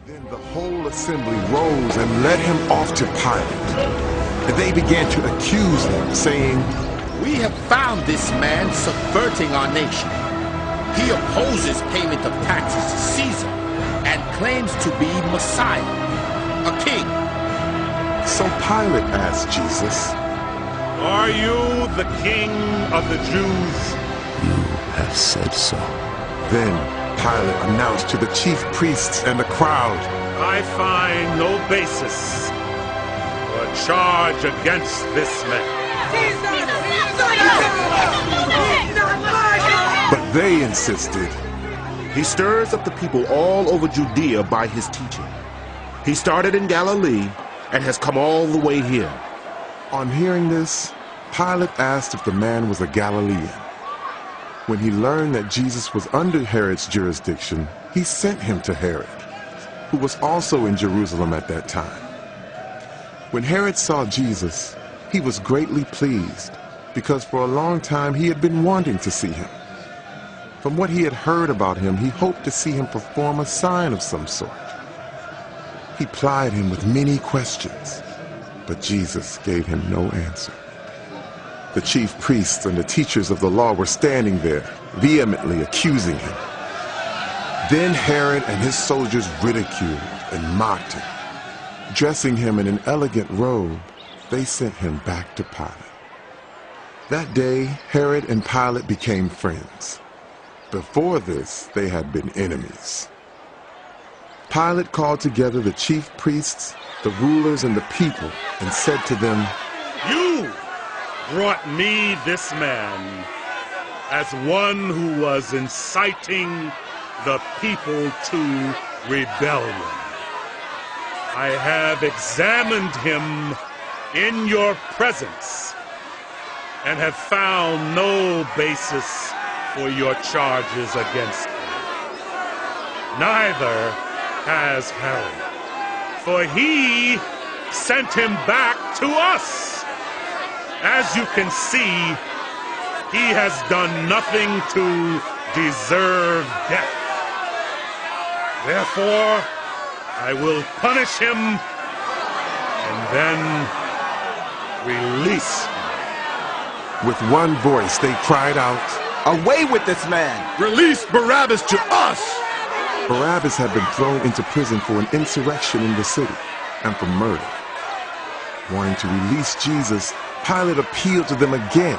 Then the whole assembly rose and led him off to Pilate. And they began to accuse him, saying, "We have found this man subverting our nation. He opposes payment of taxes to Caesar and claims to be Messiah, a king." So Pilate asked Jesus, "Are you the king of the Jews?" "You have said so." Then Pilate announced to the chief priests and the crowd, "I find no basis for a charge against this man." But they insisted, "He stirs up the people all over Judea by his teaching. He started in Galilee and has come all the way here." On hearing this, Pilate asked if the man was a Galilean. When he learned that Jesus was under Herod's jurisdiction, he sent him to Herod, who was also in Jerusalem at that time. When Herod saw Jesus, he was greatly pleased, because for a long time he had been wanting to see him. From what he had heard about him, he hoped to see him perform a sign of some sort. He plied him with many questions, but Jesus gave him no answer. The chief priests and the teachers of the law were standing there, vehemently accusing him. Then Herod and his soldiers ridiculed and mocked him. Dressing him in an elegant robe, they sent him back to Pilate. That day, Herod and Pilate became friends. Before this, they had been enemies. Pilate called together the chief priests, the rulers, and the people, and said to them, "You brought me this man as one who was inciting the people to rebellion. I have examined him in your presence and have found no basis for your charges against him. Neither has Herod, for he sent him back to us. As you can see, he has done nothing to deserve death. Therefore, I will punish him and then release him." With one voice, they cried out, "Away with this man! "Release Barabbas to us!" Barabbas had been thrown into prison for an insurrection in the city and for murder. Wanting to release Jesus, Pilate appealed to them again,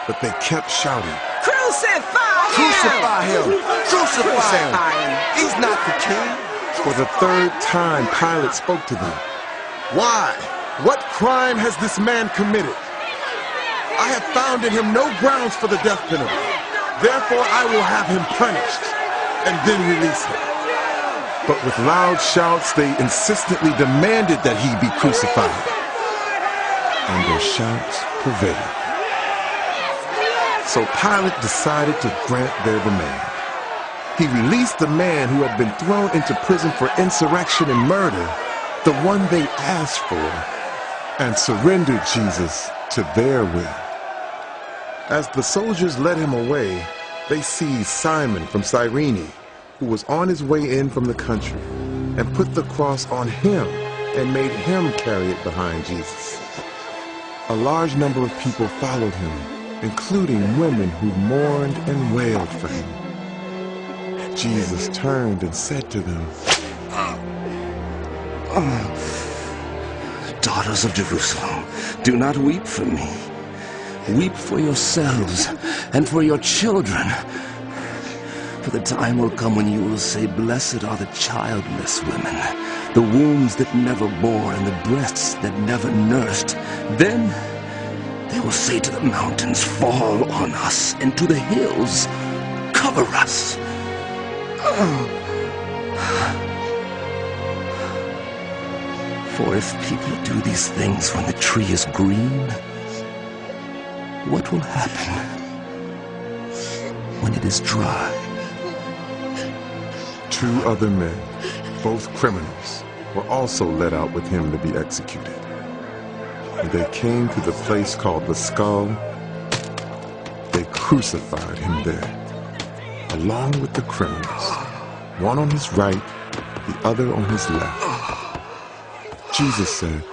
but they kept shouting, "Crucify him! Crucify him! Crucify him! He's not the king." For the third time, Pilate spoke to them. "Why? What crime has this man committed? I have found in him no grounds for the death penalty. Therefore, I will have him punished and then release him." But with loud shouts, they insistently demanded that he be crucified. And their shouts prevailed. So Pilate decided to grant their demand. He released the man who had been thrown into prison for insurrection and murder, the one they asked for, and surrendered Jesus to their will. As the soldiers led him away, they seized Simon from Cyrene, who was on his way in from the country, and put the cross on him and made him carry it behind Jesus. A large number of people followed him, including women who mourned and wailed for him. Jesus turned and said to them, "Daughters of Jerusalem, do not weep for me. Weep for yourselves and for your children. For the time will come when you will say, 'Blessed are the childless women, the wombs that never bore and the breasts that never nursed.' Then they will say to the mountains, 'Fall on us,' and to the hills, 'Cover us.' For if people do these things when the tree is green, what will happen when it is dry?" 2 other men, both criminals, were also led out with him to be executed. When they came to the place called the Skull, they crucified him there, along with the criminals, one on his right the other on his left. Jesus said,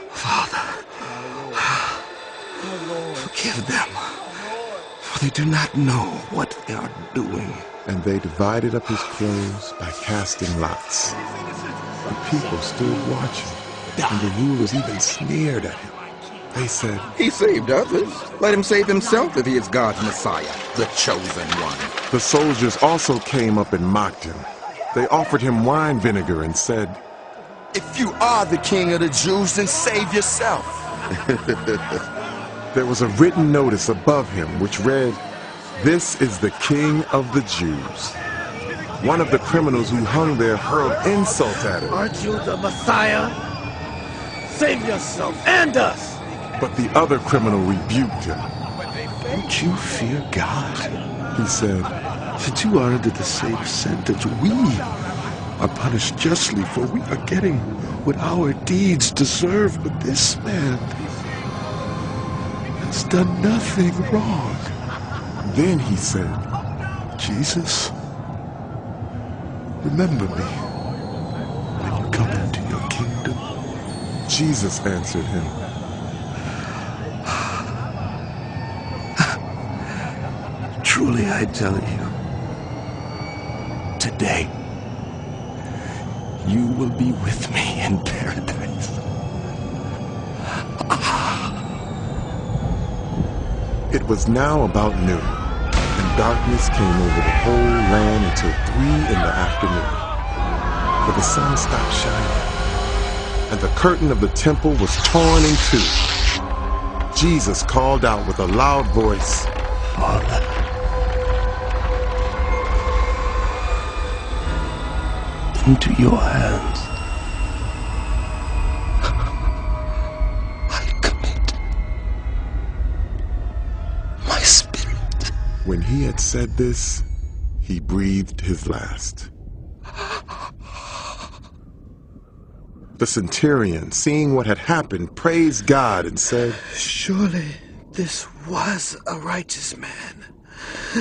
Father, forgive them, for they do not know what they are doing. and they divided up his clothes by casting lots. The people stood watching, and the rulers even sneered at him. They said, He saved others. Let him save himself if he is God's Messiah, the chosen one. The soldiers also came up and mocked him. They offered him wine vinegar and said, If you are the king of the Jews, then save yourself. There was a written notice above him which read, This is the King of the Jews. One of the criminals who hung there hurled insults at him. Aren't you the Messiah? Save yourself and us! But the other criminal rebuked him. Don't you fear God? He said, Since you are under the same sentence, we are punished justly, for we are getting what our deeds deserve. But this man has done nothing wrong. Then he said, Jesus, remember me when you come into your kingdom. Jesus answered him, Truly I tell you, today you will be with me in paradise. It was now about noon, and darkness came over the whole land until 3 in the afternoon. For the sun stopped shining, and the curtain of the temple was torn in two. Jesus called out with a loud voice, Father, into your hands I commit my spirit. When he had said this, he breathed his last. The centurion, seeing what had happened, praised God and said, Surely this was a righteous man.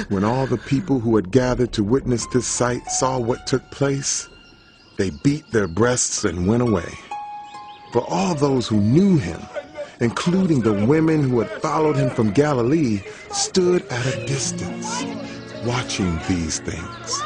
When all the people who had gathered to witness this sight saw what took place, they beat their breasts and went away. For all those who knew him, including the women who had followed him from Galilee, stood at a distance, watching these things.